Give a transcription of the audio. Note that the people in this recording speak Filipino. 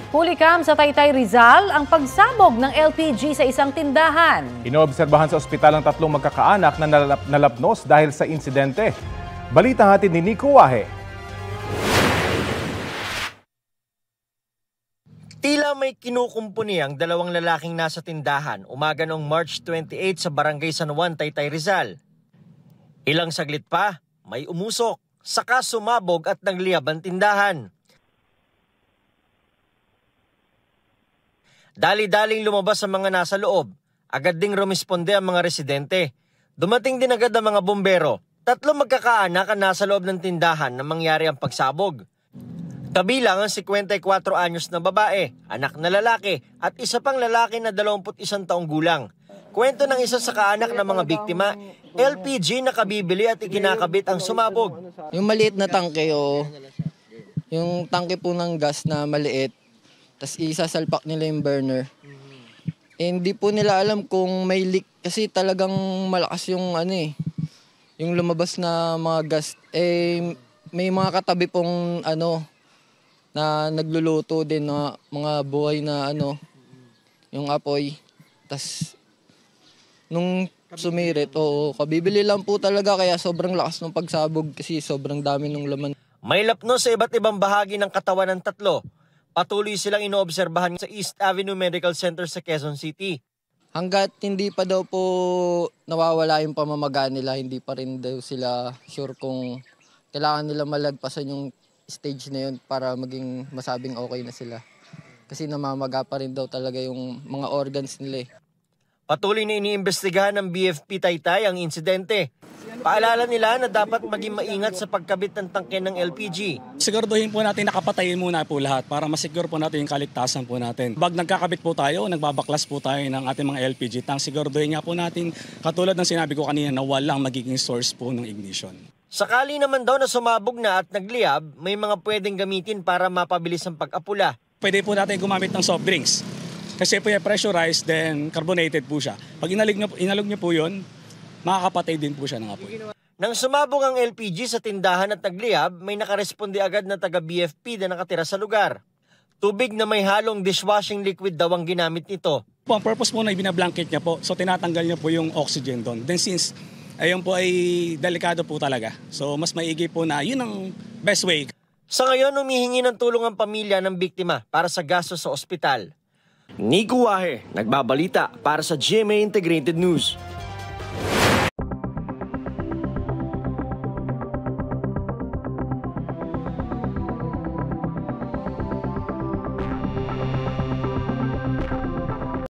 Hulikam sa Taytay Rizal ang pagsabog ng LPG sa isang tindahan. Inoobserbahan sa ospital ang tatlong magkakaanak na nalapnos dahil sa insidente. Balita hatid ni Nico Wahe. Tila may kinukumpuni ang dalawang lalaking nasa tindahan umaga noong March 28 sa Barangay San Juan, Taytay Rizal. Ilang saglit pa, may umusok, saka sumabog at nagliyab ang tindahan. Dali-daling lumabas ang mga nasa loob. Agad ding rumisponde ang mga residente. Dumating din agad ang mga bumbero. Tatlong magkakaanak ang nasa loob ng tindahan na mangyari ang pagsabog. Kabilang ang 54 anyos na babae, anak na lalaki at isa pang lalaki na 21 taong gulang. Kwento ng isa sa kaanak ng mga biktima, LPG na kabibili at ikinakabit ang sumabog. Yung maliit na tangke o yung tangke po ng gas na maliit, tas isasalpak nila yung burner. Hindi po nila alam kung may leak kasi talagang malakas yung yung lumabas na mga gas. May mga katabi pong na nagluluto din na mga buhay na yung apoy. Tas nung sumirit, kabibili lang po talaga kaya sobrang lakas ng pagsabog kasi sobrang dami ng laman. May lapnos sa iba't ibang bahagi ng katawan ng tatlo. Patuloy silang inoobserbahan sa East Avenue Medical Center sa Quezon City. Hanggat hindi pa daw po nawawala yung pamamaga nila, hindi pa rin daw sila sure kung kailangan nila malagpasan yung stage na yun para maging masabing okay na sila. Kasi namamaga pa rin daw talaga yung mga organs nila. Patuloy na iniimbestigahan ng BFP Taytay ang insidente. Paalala nila na dapat maging maingat sa pagkabit ng tangke ng LPG. Siguraduhin po natin nakapatayin muna po lahat para masiguro po natin yung kaligtasan po natin. Pag nagkakabit po tayo, nagbabaklas po tayo ng ating mga LPG tank, siguraduhin nga po natin, katulad ng sinabi ko kanina, na walang magiging source po ng ignition. Sakali naman daw na sumabog na at nagliyab, may mga pwedeng gamitin para mapabilis ang pag-apula. Pwede po natin gumamit ng soft drinks. Kasi po yung pressurized, then carbonated po siya. Pag inalog nyo po yun, makakapatay din po siya ng apoy. Nang sumabog ang LPG sa tindahan at nagliyab, may nakaresponde agad na taga-BFP na nakatira sa lugar. Tubig na may halong dishwashing liquid daw ang ginamit nito. Ang purpose po na ibinablanket niya po, so tinatanggal niya po yung oxygen doon. Then since ayun po ay delikado po talaga, so mas maigi po na yun ang best way. Sa ngayon, humihingi ng tulong ang pamilya ng biktima para sa gastos sa ospital. Nico Wahe, nagbabalita para sa GMA Integrated News.